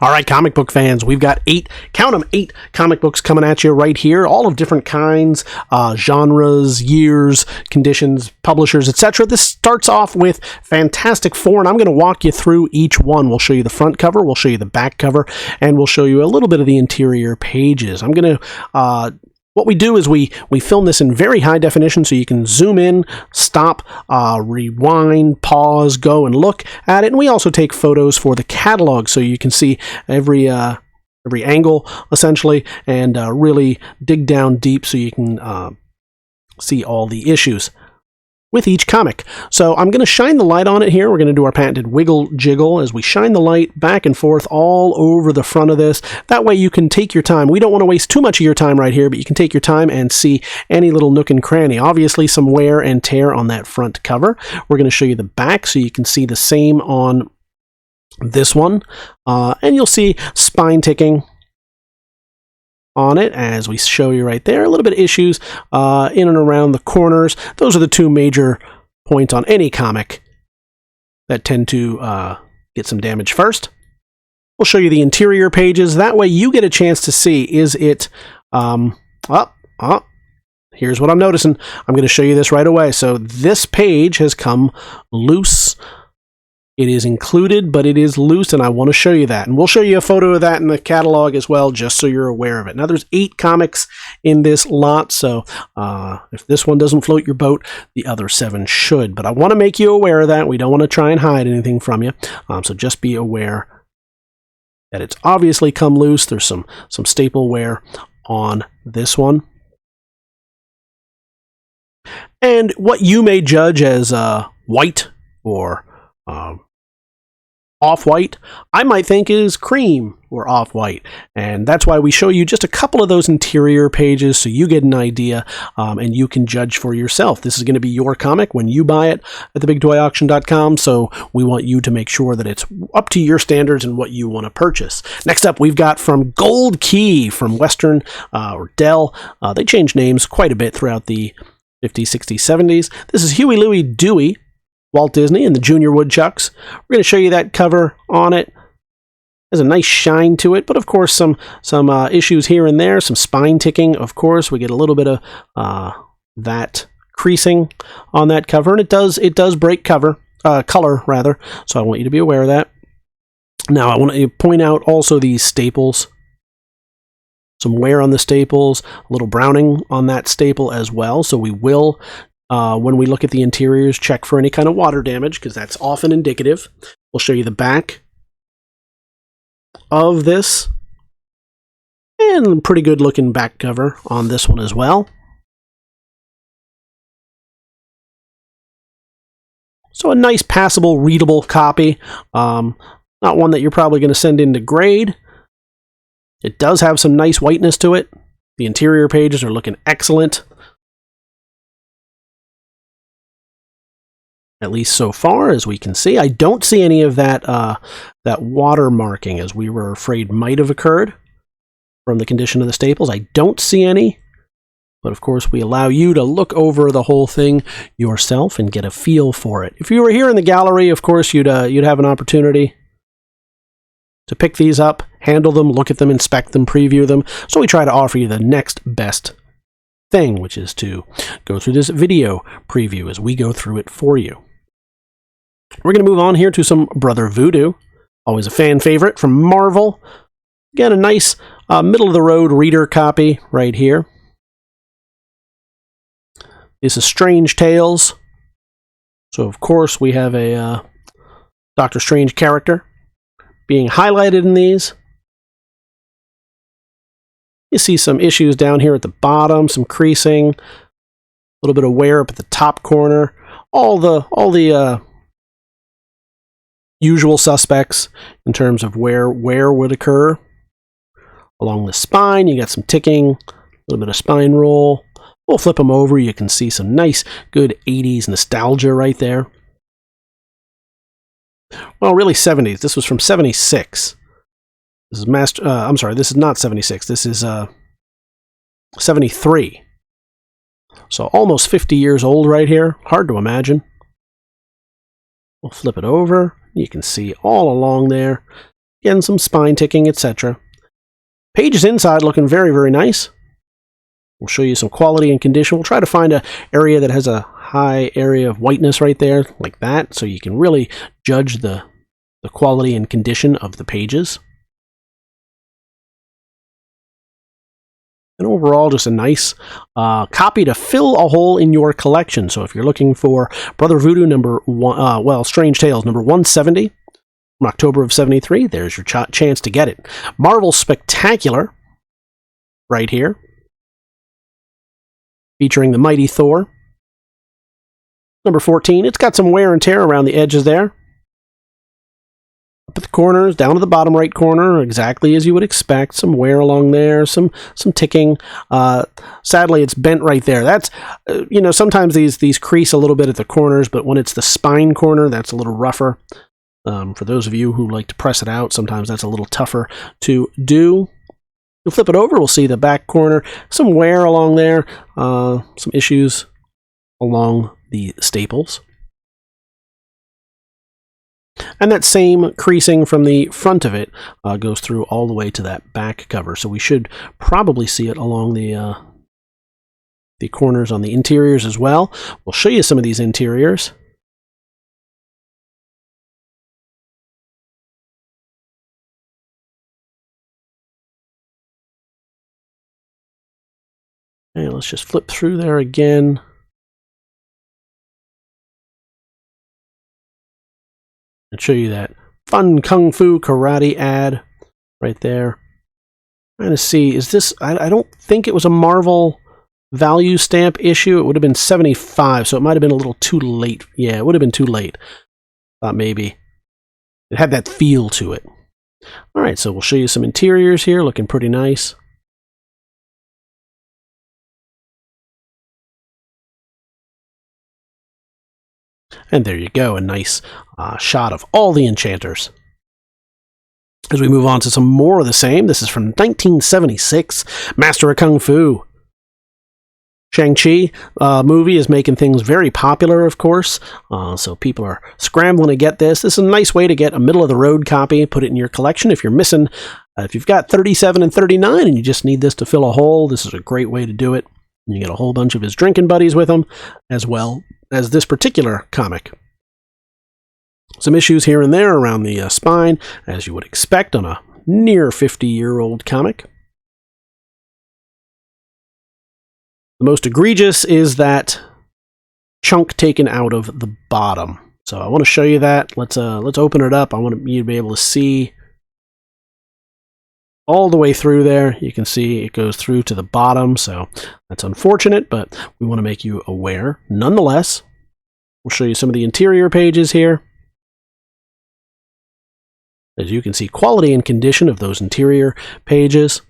All right, comic book fans, we've got count them, 8 comic books coming at you right here, all of different kinds, genres, years, conditions, publishers, etc. This starts off with Fantastic Four, and I'm going to walk you through each one. We'll show you the front cover, we'll show you the back cover, and we'll show you a little bit of the interior pages. I'm going to... What we do is we film this in very high definition so you can zoom in, stop, rewind, pause, go and look at it. And we also take photos for the catalog so you can see every angle, essentially, and really dig down deep so you can see all the issues with each comic. So I'm going to shine the light on it here. We're going to do our patented wiggle jiggle as we shine the light back and forth all over the front of this. That way you can take your time. We don't want to waste too much of your time right here, but you can take your time and see any little nook and cranny. Obviously some wear and tear on that front cover. We're going to show you the back so you can see the same on this one. And you'll see spine ticking on it as we show you right there. A little bit of issues in and around the corners. Those are the two major points on any comic that tend to get some damage first. We'll show you the interior pages. That way you get a chance to see, is it here's what I'm noticing. I'm going to show you this right away. So this page has come loose. It is included, but it is loose, and I want to show you that. And we'll show you a photo of that in the catalog as well, just so you're aware of it. Now, there's 8 comics in this lot, so if this one doesn't float your boat, the other 7 should. But I want to make you aware of that. We don't want to try and hide anything from you, so just be aware that it's obviously come loose. There's some staple wear on this one. And what you may judge as white or off-white, I might think is cream or off-white, and that's why we show you just a couple of those interior pages so you get an idea and you can judge for yourself. This is going to be your comic when you buy it at TheBigToyAuction.com, so we want you to make sure that it's up to your standards and what you want to purchase. Next up, we've got from Gold Key from Western or Dell. They changed names quite a bit throughout the 50s, 60s, 70s. This is Huey, Louie, Dewey, Walt Disney and the Junior Woodchucks. We're going to show you that cover on it. There's a nice shine to it, but of course some issues here and there, some spine ticking. Of course, we get a little bit of that creasing on that cover, and it does break color rather. So I want you to be aware of that. Now I want to point out also these staples. Some wear on the staples, a little browning on that staple as well. So we will. When we look at the interiors, check for any kind of water damage, because that's often indicative. We'll show you the back of this, and pretty good looking back cover on this one as well. So a nice, passable, readable copy. Not one that you're probably going to send in to grade. It does have some nice whiteness to it. The interior pages are looking excellent. At least so far as we can see. I don't see any of that that water marking, as we were afraid might have occurred from the condition of the staples. I don't see any, but of course we allow you to look over the whole thing yourself and get a feel for it. If you were here in the gallery, of course you'd have an opportunity to pick these up, handle them, look at them, inspect them, preview them. So we try to offer you the next best thing, which is to go through this video preview as we go through it for you. We're going to move on here to some Brother Voodoo, always a fan favorite from Marvel. Again, a nice middle-of-the-road reader copy right here. This is Strange Tales. So, of course, we have a Doctor Strange character being highlighted in these. You see some issues down here at the bottom, some creasing, a little bit of wear up at the top corner. All the usual suspects in terms of where would occur. Along the spine, you got some ticking, a little bit of spine roll. We'll flip them over. You can see some nice, good 80s nostalgia right there. Well, really 70s. This was from 76. This is I'm sorry, this is not 76. This is 73. So almost 50 years old right here. Hard to imagine. We'll flip it over. You can see all along there Again, some spine ticking, etc. Pages inside looking very, very nice. We'll show you some quality and condition. We'll try to find an area that has a high area of whiteness right there, like that, so you can really judge the quality and condition of the pages. And overall, just a nice copy to fill a hole in your collection. So if you're looking for Brother Voodoo number one, Strange Tales number 170 from October of 73, there's your chance to get it. Marvel Spectacular, right here, featuring the mighty Thor. Number 14, it's got some wear and tear around the edges there. Up at the corners, down to the bottom right corner, exactly as you would expect. Some wear along there, some ticking. Sadly, it's bent right there. That's, sometimes these crease a little bit at the corners, but when it's the spine corner, that's a little rougher. For those of you who like to press it out, sometimes that's a little tougher to do. You'll flip it over, we'll see the back corner, some wear along there, some issues along the staples. And that same creasing from the front of it goes through all the way to that back cover. So we should probably see it along the corners on the interiors as well. We'll show you some of these interiors. And let's just flip through there again. And show you that fun Kung Fu Karate ad right there. Trying to see, is this, I don't think it was a Marvel value stamp issue. It would have been 75, so it might have been a little too late. Yeah, it would have been too late. Thought maybe it had that feel to it. All right, so we'll show you some interiors here, looking pretty nice. And there you go, a nice shot of all the enchanters. As we move on to some more of the same, this is from 1976, Master of Kung Fu. Shang-Chi movie is making things very popular, of course, so people are scrambling to get this. This is a nice way to get a middle-of-the-road copy, put it in your collection. If you're missing, if you've got 37 and 39 and you just need this to fill a hole, this is a great way to do it. You get a whole bunch of his drinking buddies with him, as well as this particular comic. Some issues here and there around the spine, as you would expect on a near 50-year-old comic. The most egregious is that chunk taken out of the bottom. So I want to show you that. Let's open it up. I want you to be able to see all the way through there. You can see it goes through to the bottom, so that's unfortunate, but we want to make you aware. Nonetheless, we'll show you some of the interior pages here. As you can see, quality and condition of those interior pages.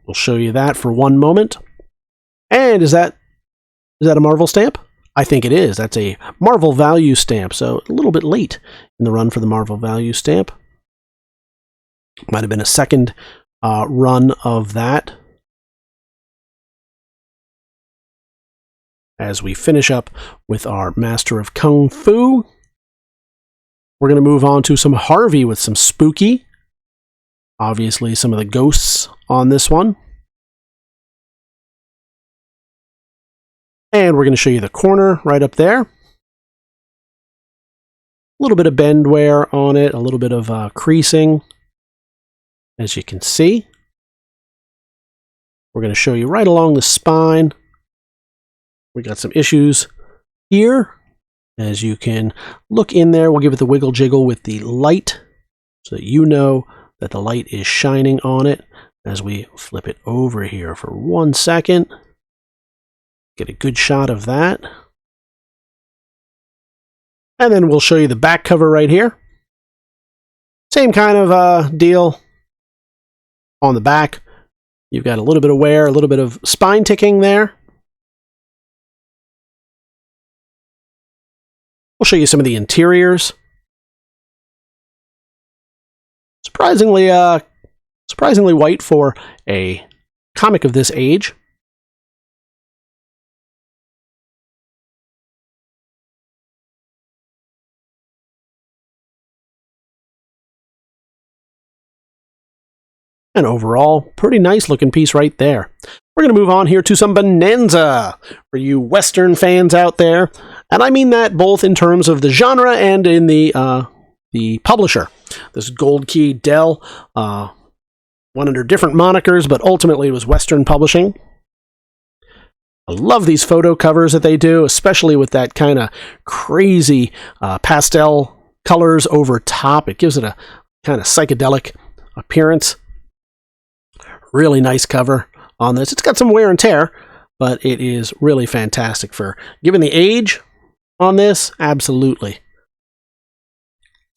We'll show you that for one moment. And is that a Marvel stamp? I think it is. That's a Marvel value stamp, so a little bit late in the run for the Marvel value stamp. Might have been a second run of that. As we finish up with our Master of Kung Fu, we're going to move on to some Harvey with some spooky. Obviously, some of the ghosts on this one. And we're going to show you the corner right up there. A little bit of bend wear on it, a little bit of creasing, as you can see. We're going to show you right along the spine. We got some issues here. As you can look in there, we'll give it the wiggle jiggle with the light so that you know that the light is shining on it. As we flip it over here for 1 second. Get a good shot of that. And then we'll show you the back cover right here. Same kind of deal on the back. You've got a little bit of wear, a little bit of spine ticking there. We'll show you some of the interiors. Surprisingly white for a comic of this age. And overall, pretty nice looking piece right there. We're going to move on here to some Bonanza for you Western fans out there. And I mean that both in terms of the genre and in the publisher. This Gold Key Dell, went under different monikers, but ultimately it was Western Publishing. I love these photo covers that they do, especially with that kind of crazy pastel colors over top. It gives it a kind of psychedelic appearance. Really nice cover on this. It's got some wear and tear, but it is really fantastic for given the age on this. Absolutely.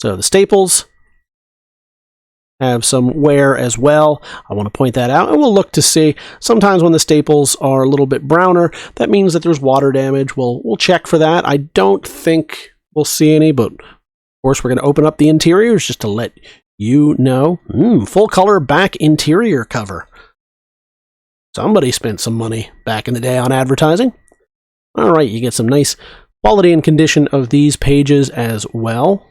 So the staples have some wear as well. I want to point that out, and we'll look to see sometimes when the staples are a little bit browner, that means that there's water damage. We'll check for that. I don't think we'll see any, but of course we're going to open up the interiors just to let you know. Full color back interior cover. Somebody spent some money back in the day on advertising. All right, you get some nice quality and condition of these pages as well.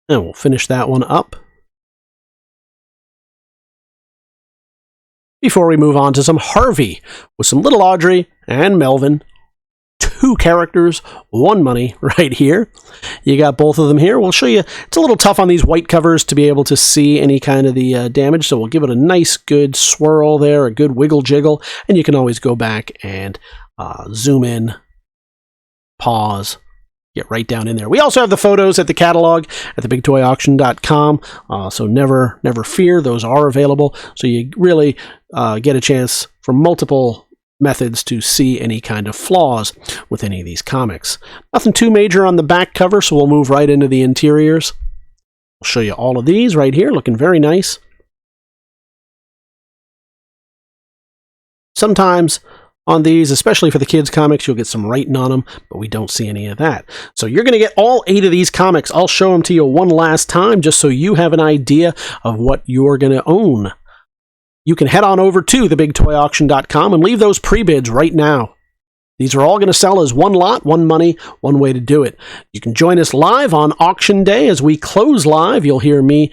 And we'll finish that one up before we move on to some Harvey with some Little Audrey and Melvin. 2 characters, 1 money right here. You got both of them here. We'll show you. It's a little tough on these white covers to be able to see any kind of the damage, so we'll give it a nice good swirl there, a good wiggle jiggle, and you can always go back and zoom in, pause, get right down in there. We also have the photos at the catalog at TheBigToyAuction.com, so never fear, those are available. So you really get a chance from multiple methods to see any kind of flaws with any of these comics. Nothing too major on the back cover, so we'll move right into the interiors. I'll show you all of these right here, looking very nice. Sometimes on these, especially for the kids' comics, you'll get some writing on them, but we don't see any of that. So you're going to get all 8 of these comics. I'll show them to you one last time just so you have an idea of what you're going to own. You can head on over to TheBigToyAuction.com and leave those pre-bids right now. These are all going to sell as one lot, one money, one way to do it. You can join us live on auction day. As we close live, you'll hear me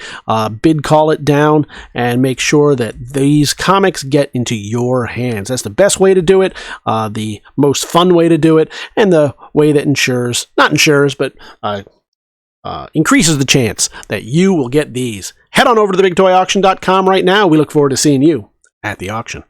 bid call it down and make sure that these comics get into your hands. That's the best way to do it, the most fun way to do it, and the way that increases the chance that you will get these. Head on over to TheBigToyAuction.com right now. We look forward to seeing you at the auction.